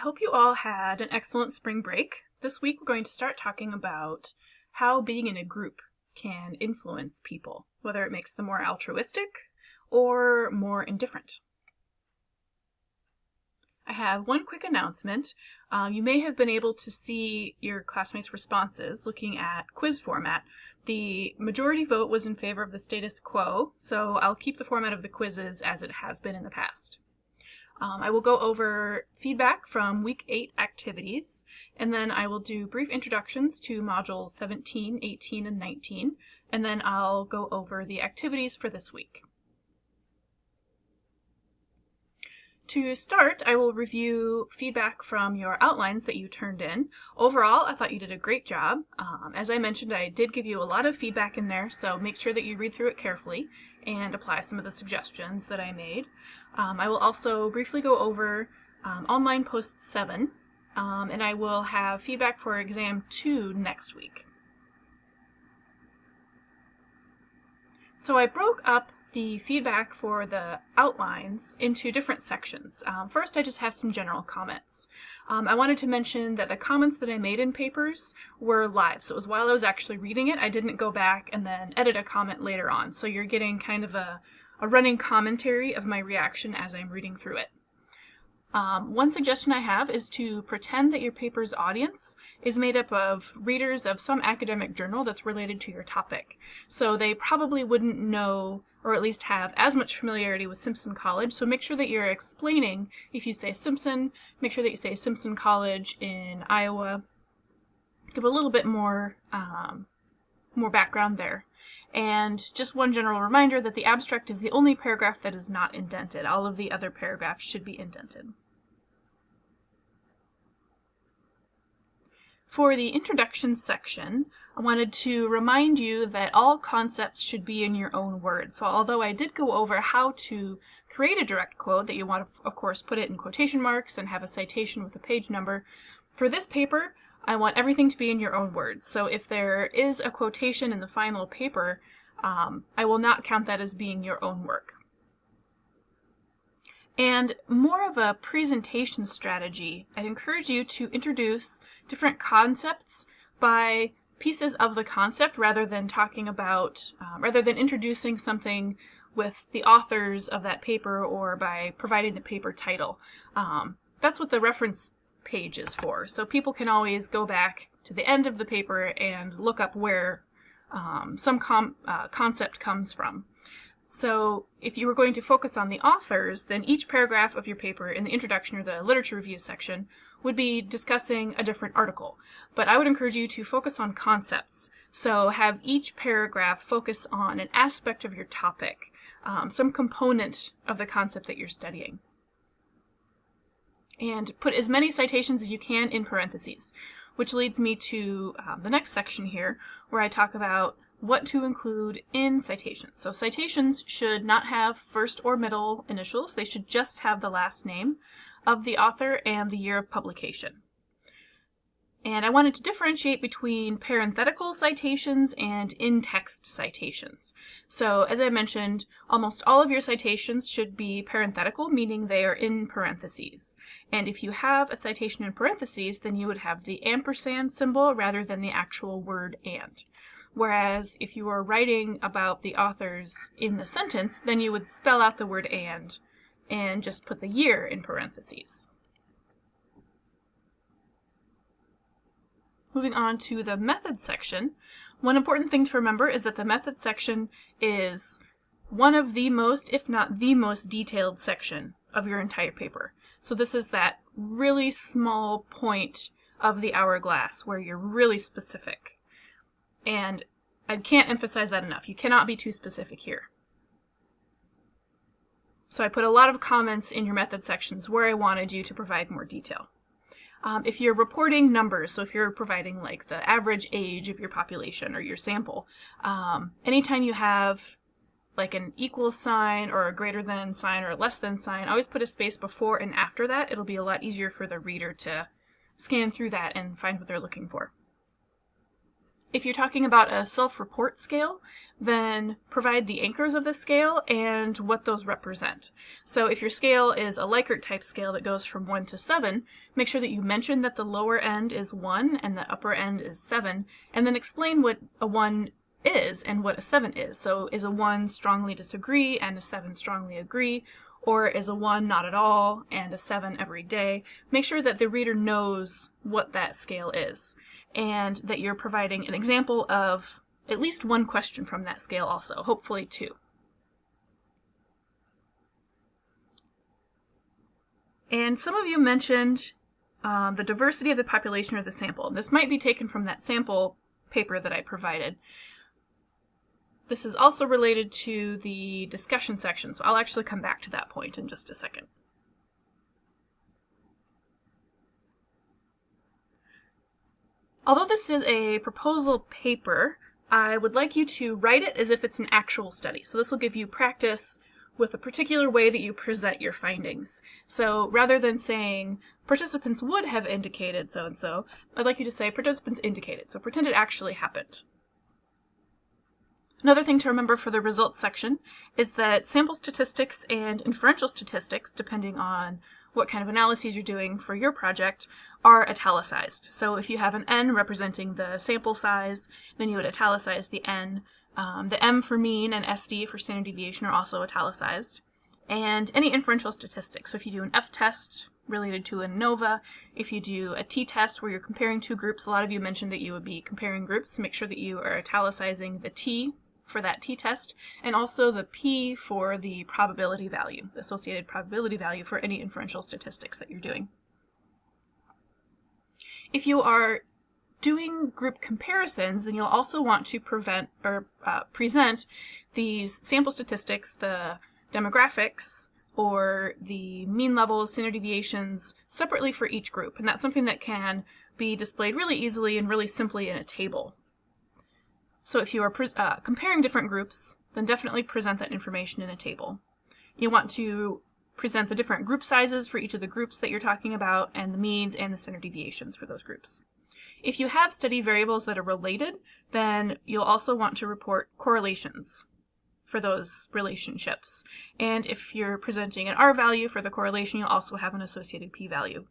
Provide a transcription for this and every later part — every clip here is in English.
hope you all had an excellent spring break. This week we're going to start talking about how being in a group can influence people, whether it makes them more altruistic or more indifferent. I have one quick announcement. You may have been able to see your classmates' responses looking at quiz format. The majority vote was in favor of the status quo, so I'll keep the format of the quizzes as it has been in the past. I will go over feedback from Week 8 activities, and then I will do brief introductions to Modules 17, 18, and 19, and then I'll go over the activities for this week. To start, I will review feedback from your outlines that you turned in. Overall, I thought you did a great job. As I mentioned, I did give you a lot of feedback in there, so make sure that you read through it carefully and apply some of the suggestions that I made. I will also briefly go over Online Post 7, and I will have feedback for Exam 2 next week. So I broke up the feedback for the outlines into different sections. First, I just have some general comments. I wanted to mention that the comments that I made in papers were live, so it was while I was actually reading it. I didn't go back and then edit a comment later on, so you're getting kind of a running commentary of my reaction as I'm reading through it. One suggestion I have is to pretend that your paper's audience is made up of readers of some academic journal that's related to your topic. So they probably wouldn't know, or at least have as much familiarity with Simpson College, so make sure that you're explaining, if you say Simpson, make sure that you say Simpson College in Iowa. Give a little bit more background there. And just one general reminder that the abstract is the only paragraph that is not indented. All of the other paragraphs should be indented. For the introduction section, I wanted to remind you that all concepts should be in your own words. So although I did go over how to create a direct quote, that you want to, of course, put it in quotation marks and have a citation with a page number, for this paper, I want everything to be in your own words. So if there is a quotation in the final paper, I will not count that as being your own work. And more of a presentation strategy, I'd encourage you to introduce different concepts by pieces of the concept rather than talking about, rather than introducing something with the authors of that paper or by providing the paper title. That's what the reference page is for. So people can always go back to the end of the paper and look up where some concept comes from. So if you were going to focus on the authors, then each paragraph of your paper in the introduction or the literature review section would be discussing a different article. But I would encourage you to focus on concepts. So have each paragraph focus on an aspect of your topic, some component of the concept that you're studying. And put as many citations as you can in parentheses, which leads me to the next section here, where I talk about what to include in citations. So citations should not have first or middle initials. They should just have the last name of the author and the year of publication. And I wanted to differentiate between parenthetical citations and in-text citations. So as I mentioned, almost all of your citations should be parenthetical, meaning they are in parentheses. And if you have a citation in parentheses, then you would have the ampersand symbol rather than the actual word and. Whereas if you are writing about the authors in the sentence, then you would spell out the word and just put the year in parentheses. Moving on to the method section, one important thing to remember is that the method section is one of the most, if not the most detailed section of your entire paper. So this is that really small point of the hourglass where you're really specific. And I can't emphasize that enough. You cannot be too specific here. So I put a lot of comments in your method sections where I wanted you to provide more detail. If you're reporting numbers, so if you're providing like the average age of your population or your sample, anytime you have like an equal sign or a greater than sign or a less than sign, always put a space before and after that. It'll be a lot easier for the reader to scan through that and find what they're looking for. If you're talking about a self-report scale, then provide the anchors of the scale and what those represent. So if your scale is a Likert type scale that goes from 1 to 7, make sure that you mention that the lower end is 1 and the upper end is 7, and then explain what a 1 is and what a 7 is. So is a 1 strongly disagree and a 7 strongly agree, or is a 1 not at all and a 7 every day? Make sure that the reader knows what that scale is, and that you're providing an example of at least one question from that scale also, hopefully two. And some of you mentioned the diversity of the population or the sample. This might be taken from that sample paper that I provided. This is also related to the discussion section, so I'll actually come back to that point in just a second. Although this is a proposal paper, I would like you to write it as if it's an actual study. So this will give you practice with a particular way that you present your findings. So rather than saying participants would have indicated so-and-so, I'd like you to say participants indicated. So pretend it actually happened. Another thing to remember for the results section is that sample statistics and inferential statistics, depending on what kind of analyses you're doing for your project, are italicized. So if you have an N representing the sample size, then you would italicize the N. The M for mean and SD for standard deviation are also italicized. And any inferential statistics. So if you do an F test related to ANOVA, if you do a t-test where you're comparing two groups, a lot of you mentioned that you would be comparing groups. Make sure that you are italicizing the T for that t-test, and also the P for the probability value, the associated probability value for any inferential statistics that you're doing. If you are doing group comparisons, then you'll also want to present these sample statistics, the demographics, or the mean levels, standard deviations, separately for each group. And that's something that can be displayed really easily and really simply in a table. So if you are comparing different groups, then definitely present that information in a table. You want to present the different group sizes for each of the groups that you're talking about, and the means and the standard deviations for those groups. If you have study variables that are related, then you'll also want to report correlations for those relationships. And if you're presenting an R value for the correlation, you'll also have an associated P value.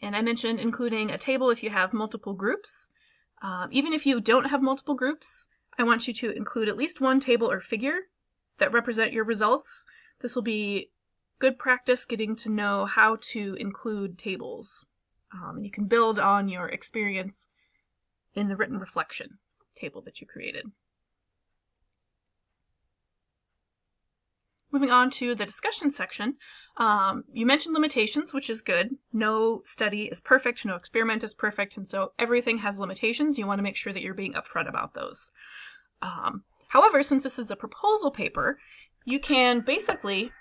And I mentioned including a table if you have multiple groups. Even if you don't have multiple groups, I want you to include at least one table or figure that represent your results. This will be good practice getting to know how to include tables. And you can build on your experience in the written reflection table that you created. Moving on to the discussion section, you mentioned limitations, which is good. No study is perfect, no experiment is perfect, and so everything has limitations. You want to make sure that you're being upfront about those. However, since this is a proposal paper, you can basically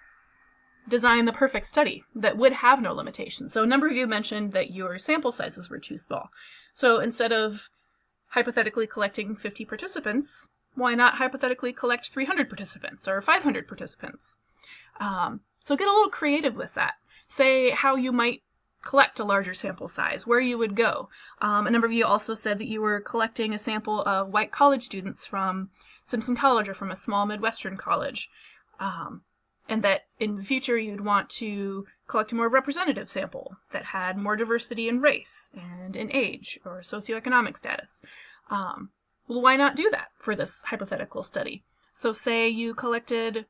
design the perfect study that would have no limitations. So a number of you mentioned that your sample sizes were too small. So instead of hypothetically collecting 50 participants, why not hypothetically collect 300 participants or 500 participants? So get a little creative with that. Say how you might collect a larger sample size, where you would go. A number of you also said that you were collecting a sample of white college students from Simpson College or from a small Midwestern college, and that in the future you'd want to collect a more representative sample that had more diversity in race and in age or socioeconomic status. Well, why not do that for this hypothetical study? So say you collected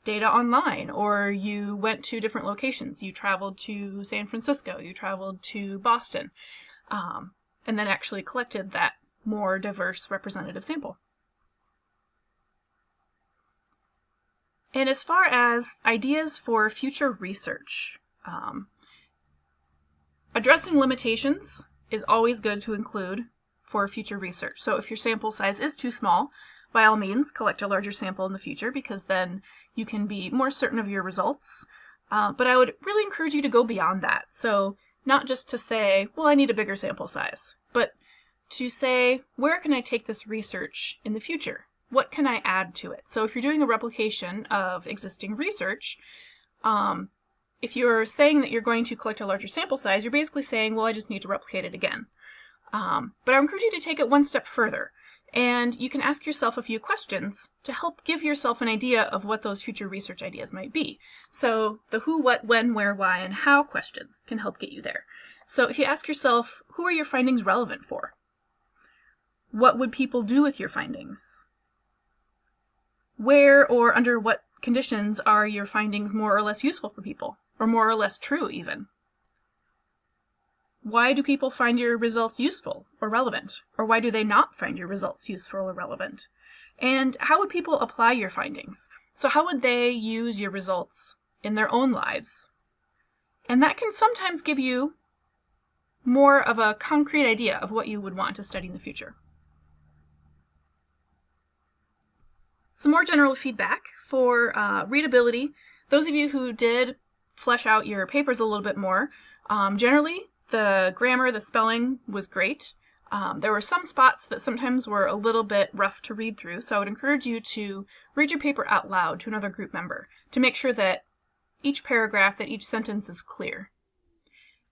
data online, or you went to different locations. You traveled to San Francisco, you traveled to Boston, and then actually collected that more diverse representative sample. And as far as ideas for future research, addressing limitations is always good to include for future research. So if your sample size is too small, by all means, collect a larger sample in the future, because then you can be more certain of your results. But I would really encourage you to go beyond that. So not just to say, well, I need a bigger sample size, but to say, where can I take this research in the future? What can I add to it? So if you're doing a replication of existing research, if you're saying that you're going to collect a larger sample size, you're basically saying, well, I just need to replicate it again. But I encourage you to take it one step further. And you can ask yourself a few questions to help give yourself an idea of what those future research ideas might be. So the who, what, when, where, why, and how questions can help get you there. So if you ask yourself, who are your findings relevant for? What would people do with your findings? Where or under what conditions are your findings more or less useful for people, or more or less true even? Why do people find your results useful or relevant? Or why do they not find your results useful or relevant? And how would people apply your findings? So how would they use your results in their own lives? And that can sometimes give you more of a concrete idea of what you would want to study in the future. Some more general feedback for readability. Those of you who did flesh out your papers a little bit more, generally the grammar, the spelling was great. There were some spots that sometimes were a little bit rough to read through, so I would encourage you to read your paper out loud to another group member to make sure that each paragraph, that each sentence is clear.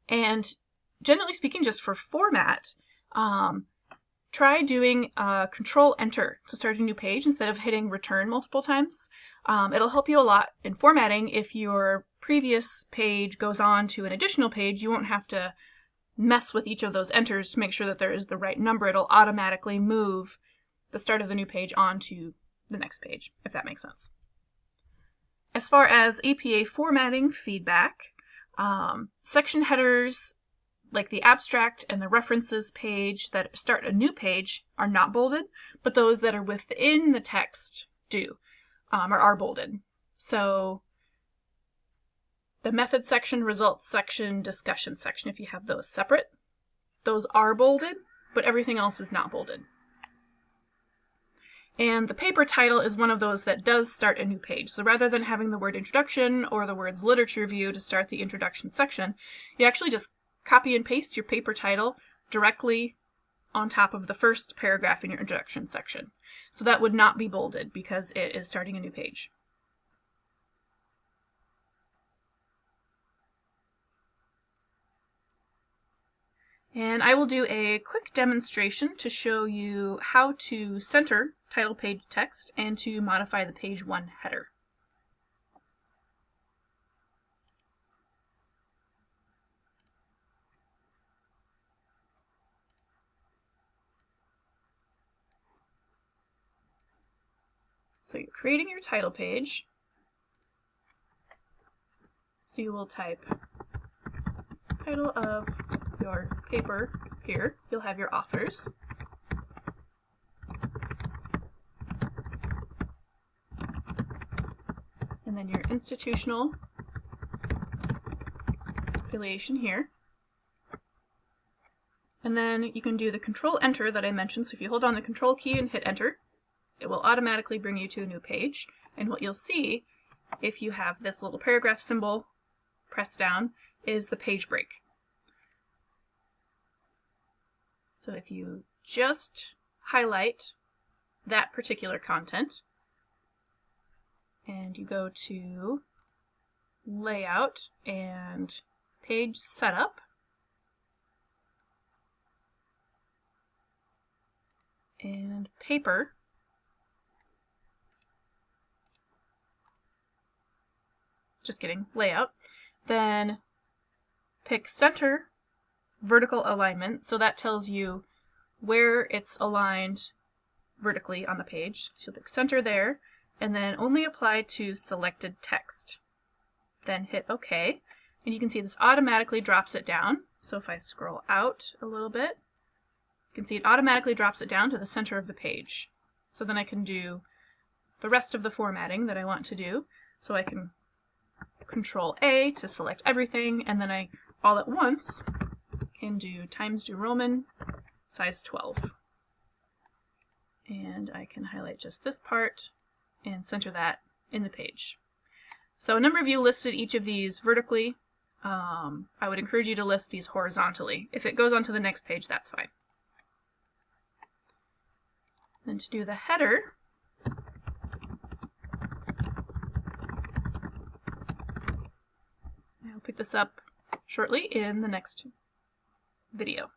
And generally speaking, just for format, try doing Control-Enter to start a new page instead of hitting Return multiple times. It'll help you a lot in formatting. If your previous page goes on to an additional page, you won't have to mess with each of those enters to make sure that there is the right number. It'll automatically move the start of the new page onto the next page, if that makes sense. As far as APA formatting feedback, section headers like the abstract and the references page that start a new page are not bolded, but those that are within the text do, or are bolded. So the method section, results section, discussion section, if you have those separate, those are bolded, but everything else is not bolded. And the paper title is one of those that does start a new page. So rather than having the word introduction or the words literature review to start the introduction section, you actually just copy and paste your paper title directly on top of the first paragraph in your introduction section. So that would not be bolded because it is starting a new page. And I will do a quick demonstration to show you how to center title page text and to modify the page 1 header. So you're creating your title page. So you will type title of your paper here. You'll have your authors. And then your institutional affiliation here. And then you can do the Control-Enter that I mentioned. So if you hold on the Control key and hit Enter, it will automatically bring you to a new page. And what you'll see, if you have this little paragraph symbol pressed down, is the page break. So if you just highlight that particular content and you go to Layout and Page Setup, and Paper, just kidding, Layout, then pick Center Vertical Alignment, so that tells you where it's aligned vertically on the page. So you'll pick Center there, and then only apply to selected text. Then hit OK, and you can see this automatically drops it down. So if I scroll out a little bit, you can see it automatically drops it down to the center of the page. So then I can do the rest of the formatting that I want to do. So I can Control A to select everything, and then I all at once can do Times New Roman size 12. And I can highlight just this part and center that in the page. So a number of you listed each of these vertically. I would encourage you to list these horizontally. If it goes on to the next page, that's fine. Then to do the header, this up shortly in the next video.